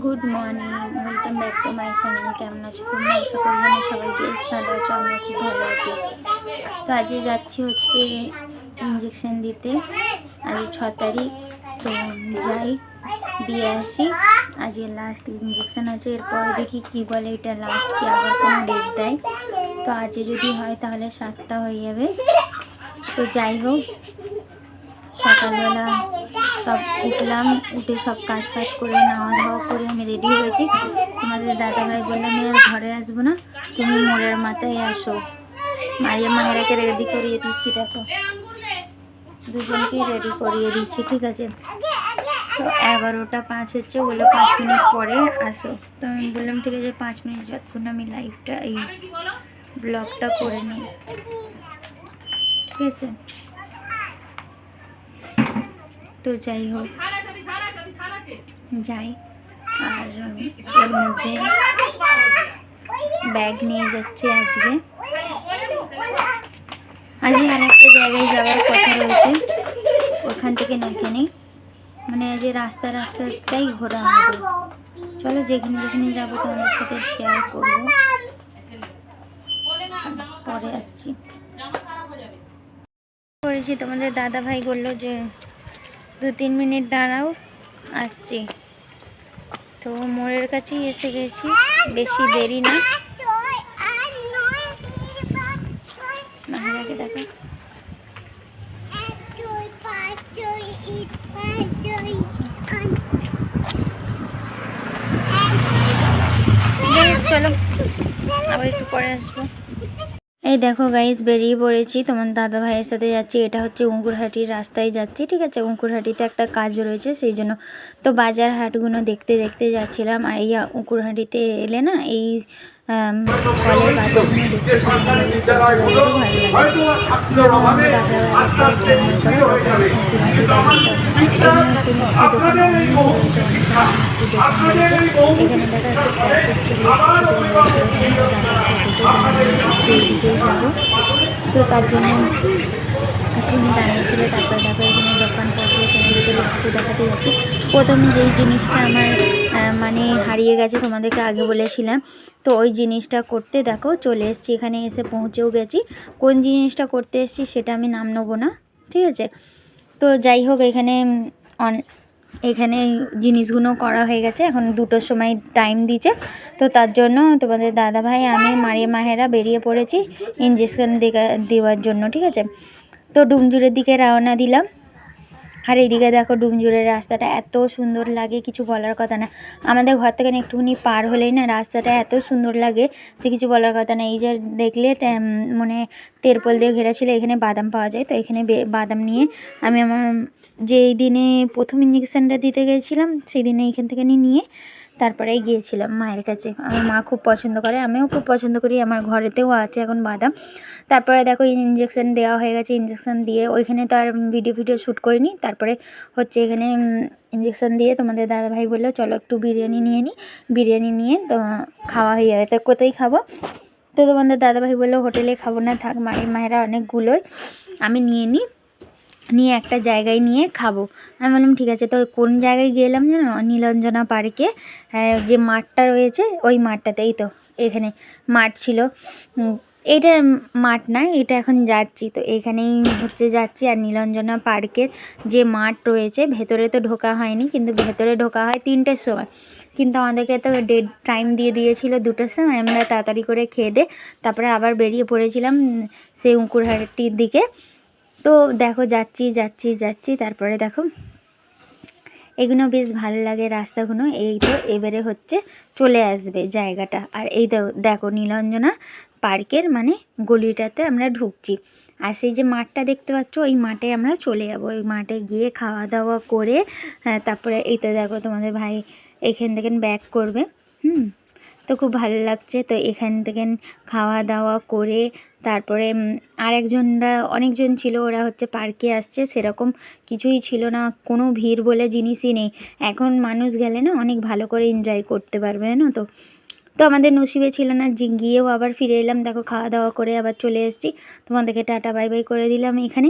Good morning, welcome back to my channel. কেমন আছো তোমরা? আশা করি আমি সবাই বেশ ভালো আছো, আমরা খুব ভালো আছি। তো আজকে যাচ্ছি হচ্ছে ইঞ্জেকশন দিতে, আজ 6 তারিখ। তো যাই দিয়ে আসি, আজকে লাস্ট ইঞ্জেকশন আছে। এরপর দেখি কি বলে, এটা লাস্ট কি আবার কোনো ডেট দেয়। তো আজকে যদি হয় তাহলে 7টা হয়ে যাবে। তো যাই হোক, সকালবেলা সব উঠলাম, উঠে সব কাজ করে নাওয়া ধাওয়া করে আমি রেডি হয়েছি। তোমাদের দাদাভাই বললাম আমি আর ঘরে আসবো না, তুমি মোড়ের মাথায় আসো। মারিয়া মাহেরাকে রেডি করিয়ে দিচ্ছি, দেখো দুজনকেই রেডি করিয়ে দিচ্ছি, ঠিক আছে। তো 11টা 5 হচ্ছে, বলে 5 মিনিট পরে আসো। তো আমি বললাম ঠিক আছে, 5 মিনিট যতক্ষণ আমি লাইভটা এই ব্লগটা করে নিই, ঠিক আছে। তো যাই হোক, যাই। আর এর মধ্যে ব্যাগ নিয়ে যাচ্ছি আজকে আর একটা জায়গায় যাওয়ার কথা রয়েছে, ওখান থেকে এখানেই মানে আজ রাস্তাটাই ঘোরা হবে। চলো যেখানে যেখানে যাবো তোমাদের সাথে শেয়ার করবো, পরে আসছি। করেছি, তোমাদের দাদা ভাই বললো যে 2-3 মিনিট দাঁড়াও, আসছি। তো মোড়ের কাছেই এসে গেছি, বেশি দেরি না। মাহিরাকে দেখো, চলো আবার একটু পরে আসবো। এই দেখো গাইস, বেরিয়ে পড়েছি, তোমার দাদা ভাইয়ের সাথে যাচ্ছি। এটা হচ্ছে উঙ্কুরহাটির রাস্তায় যাচ্ছি, ঠিক আছে। উঙ্কুরহাটিতে একটা কাজ রয়েছে, সেই জন্য তো বাজার হাটগুলো দেখতে দেখতে যাচ্ছিলাম। আর এই উঙ্কুরহাটিতে এলে না, এই ফলের বাজারগুলো দেখতে খুব ভালো লাগে, সবজি বাজারও ভালো লাগে। যেমন এখানে হচ্ছে মিষ্টি দোকান, মিষ্টি দোকান রয়েছে। এখানে দেখা দিকেই যাবো, তো তার জন্য এখানে দাঁড়িয়েছিল। তারপরে দেখো এখানে দোকানপত্র তোমাদেরকে একটু দেখাতে যাচ্ছি। প্রথমে যেই জিনিসটা আমার মানে হারিয়ে গেছে, তোমাদেরকে আগে বলেছিলাম, তো ওই জিনিসটা করতে দেখো চলে এসেছি, এখানে এসে পৌঁছেও গেছি। কোন জিনিসটা করতে এসেছি সেটা আমি নাম নেবো না, ঠিক আছে। তো যাই হোক, এখানে জিনিসগুলো করা হয়ে গেছে, এখন 2টোর সময় টাইম দিয়েছে। তো তার জন্য তোমাদের দাদাভাই, আমি, মারিয়া মাহেরা বেরিয়ে পড়েছি ইঞ্জেকশন দেওয়ার জন্য, ঠিক আছে। তো ডুমজুরের দিকে রওনা দিলাম। আর এইদিকে দেখো ডুমজুরের রাস্তাটা এত সুন্দর লাগে, কিছু বলার কথা না। আমাদের ঘর থেকে একটুখানি পার হলেই না রাস্তাটা এত সুন্দর লাগে যে কিছু বলার কথা না। এই যে দেখলে মানে তেরপল দিয়ে ঘেরা ছিল, এখানে বাদাম পাওয়া যায়। তো এখানে বাদাম নিয়ে আমি আমার যেই দিনে প্রথম ইঞ্জেকশানটা দিতে গেছিলাম, সেই দিনে এইখান থেকে নিয়ে তারপরেই গিয়েছিলাম মায়ের কাছে। আমার মা খুব পছন্দ করে, আমিও খুব পছন্দ করি, আমার ঘরেতেও আছে এখন বাদাম। তারপরে দেখো ইঞ্জেকশান দেওয়া হয়ে গেছে, ইঞ্জেকশান দিয়ে ওইখানে তো আর ভিডিও শ্যুট করিনি। তারপরে হচ্ছে এখানে ইঞ্জেকশান দিয়ে তোমাদের দাদাভাই বললো চলো একটু বিরিয়ানি নিয়ে নিই, বিরিয়ানি নিয়ে তো খাওয়া হয়ে যাবে। তো কোথায় খাবো? তো তোমাদের দাদাভাই বললো হোটেলে খাবো না, থাক মায়েরা অনেকগুলোই, আমি নিয়ে একটা জায়গায় নিয়ে খাবো। আমি বললাম ঠিক আছে। তো কোন জায়গায় গেলাম জানো? নীলাঞ্জনা পার্কে, যে মাঠটা রয়েছে ওই মাঠটাতেই। তো এখানে মাঠ ছিল, এইটা মাঠ না, এটা এখন যাচ্ছি। তো এখানেই হচ্ছে যাচ্ছি। আর নীলাঞ্জনা পার্কের যে মাঠ রয়েছে, ভেতরে তো ঢোকা হয়নি, কিন্তু ভেতরে ঢোকা হয় 3টের সময়। কিন্তু আমাদেরকে তো ডেট টাইম দিয়ে দিয়েছিল 2টোর সময়, আমরা তাড়াতাড়ি করে খেয়ে দে তারপরে আবার বেরিয়ে পড়েছিলাম সেই উঙ্কুরহাটির দিকে। তো দেখো যাচ্ছি। তারপরে দেখো এগুলো বেশ ভালো লাগে রাস্তাগুলো। এই তো এবারে হচ্ছে চলে আসবে জায়গাটা। আর এই দেখো নীলাঞ্জনা পার্কের মানে গলিটাতে আমরা ঢুকছি। আর সেই যে মাঠটা দেখতে পাচ্ছ, ওই মাঠে আমরা চলে যাবো। ওই মাঠে গিয়ে খাওয়া দাওয়া করে তারপরে এই তো দেখো তোমাদের ভাই এখান থেকে ব্যাক করবে। তো খুব ভালো লাগছে। তো এখান থেকে খাওয়া দাওয়া করে তারপরে অনেকজন ছিল, ওরা হচ্ছে পার্কে আসছে, সেরকম কিছুই ছিল না, কোনো ভিড় বলে জিনিসই নেই। এখন মানুষ গেলে না অনেক ভালো করে এনজয় করতে পারবে না। তো তো আমাদের নসিবে ছিল না, যে গিয়েও আবার ফিরে এলাম। দেখো খাওয়া দাওয়া করে আবার চলে এসেছি, তোমাদেরকে টাটা বাই বাই করে দিলাম এখানে।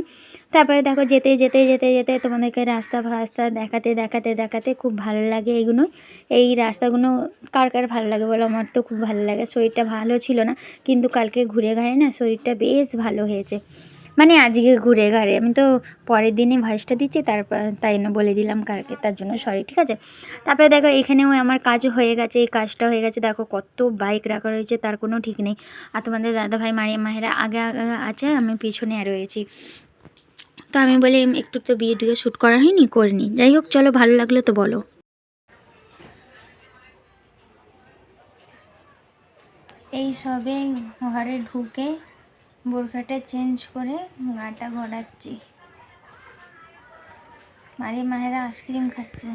তারপরে দেখো যেতে যেতে যেতে যেতে তোমাদেরকে রাস্তা ফাস্তা দেখাতে দেখাতে দেখাতে খুব ভালো লাগে এগুলো। এই রাস্তাগুলো কার কার ভালো লাগে বলো? আমার তো খুব ভালো লাগে। শরীরটা ভালো ছিল না, কিন্তু কালকে ঘুরে ঘাড়ে না শরীরটা বেশ ভালো হয়েছে। মানে আজকে ঘুরে ঘাড়ে, আমি তো পরের দিনই ভয়েসটা দিচ্ছি, তারপর তাই না বলে দিলাম কালকে, তার জন্য সরি, ঠিক আছে। তারপরে দেখো এখানেও আমার কাজও হয়ে গেছে, এই কাজটা হয়ে গেছে। দেখো কত বাইক রাখা রয়েছে তার কোনো ঠিক নেই। আর তোমাদের দাদাভাই মারিয়া মাহেরা আগে আগে আছে, আমি পিছনে রয়েছি। তো আমি বলি একটু তো ভিডিও শ্যুট করা হয়নি, করিনি। যাই হোক চলো, ভালো লাগলো তো বলো। এই সবে ঘরে ঢুকে বোরখাটা চেঞ্জ করে গাটা ঘোরাচ্ছি। মারিয়া মাহেরা আইসক্রিম খাচ্ছে।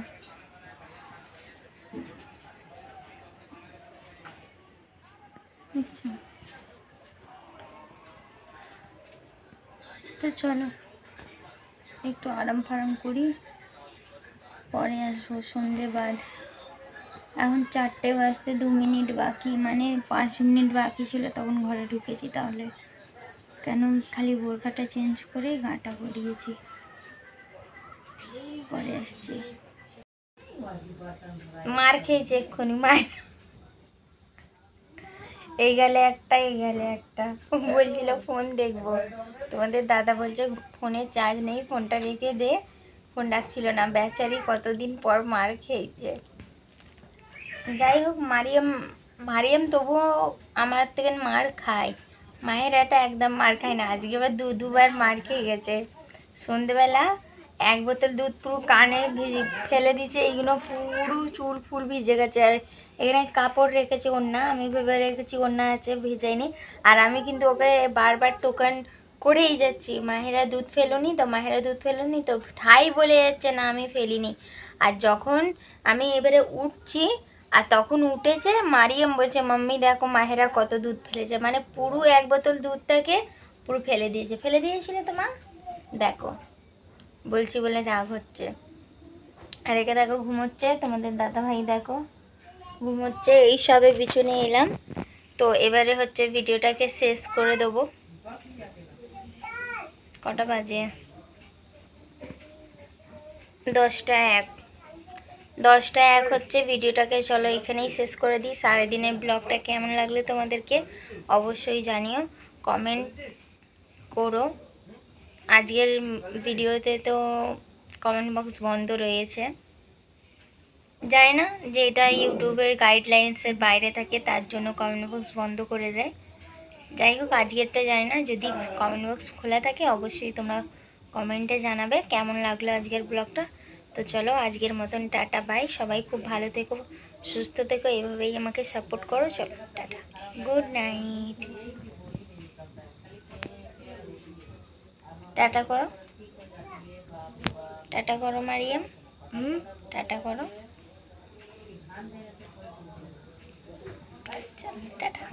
আচ্ছা, তো চলো একটু আরাম ফারাম করি, পরে আসবো সন্ধে বাদ। এখন 4টে বাজতে 2 মিনিট বাকি, মানে 5 মিনিট বাকি ছিল তখন ঘরে ঢুকেছি। তাহলে কেন খালি বোরখাটা চেঞ্জ করে গাটা গড়িয়েছি, পরে আসছি। মার খেয়েছে এক্ষুনি মায়ের, এই গেলে একটা এই গেলে একটা। বলছিল ফোন দেখবো, তোমাদের দাদা বলছে ফোনে চার্জ নেই, ফোনটা রেখে দে। ফোন ডাকছিল না, বেচারি কতদিন পর মার খেয়েছে। যাই হোক, মারিয়াম মারিয়াম তবুও আমার থেকে মার খায়, মাহেরাটা একদম মার খায় না। আজকে আবার দুবার মার খেয়ে গেছে। সন্ধেবেলা 1 বোতল দুধ পুরো কানে ফেলে দিয়েছে, এইগুলো পুরো চুল ফুল ভিজে গেছে। আর এখানে কাপড় রেখেছে, ওড়না আমি ভেবে রেখেছি ওড়না আছে, ভিজাইনি। আর আমি কিন্তু ওকে বারবার টোকান করেই যাচ্ছি, মাহেরা দুধ ফেলুনি তো, মাহেরা দুধ ফেলুনি তো, ঠাই বলে যাচ্ছে না আমি ফেলিনি। আর যখন আমি এবারে উঠছি, আর তখন উঠেছে মারিয়াম বলছে মাম্মি দেখো মাহেরা কত দুধ ফেলেছে, মানে পুরো 1 বোতল দুধটাকে পুরো ফেলে দিয়েছে। ফেলে দিয়েছিল তো মা, দেখো বলছি বলে রাগ হচ্ছে। আর একে দেখো ঘুমোচ্ছে, তোমাদের দাদা ভাই দেখো ঘুমোচ্ছে। এই সবে পিছনে এলাম, তো এবারে হচ্ছে ভিডিওটাকে শেষ করে দেবো। কটা বাজে? 10টা 1। 10টা 1 হচ্ছে। ভিডিওটাকে চলো এখানেই শেষ করে দিই। সারাদিনের ব্লগটা কেমন লাগলো তোমাদেরকে অবশ্যই জানিও, কমেন্ট করো। আজকের ভিডিওতে তো কমেন্ট বক্স বন্ধ রয়েছে, জানি না যে এটা ইউটিউবের গাইডলাইন্সের বাইরে থাকে, তার জন্য কমেন্ট বক্স বন্ধ করে দেয়। যাই হোক আজকেরটা জানি না, যদি কমেন্ট বক্স খোলা থাকে অবশ্যই তোমরা কমেন্টে জানাবে কেমন লাগলো আজকের ব্লগটা। তো চলো আজকের মতন টাটা বাই, সবাই খুব ভালো থেকো, সুস্থ থেকো, এভাবেই আমাকে সাপোর্ট করো। চলো টাটা, গুড নাইট, টাটা করো, টাটা করো মারিয়াম, টাটা করো, আচ্ছা টাটা।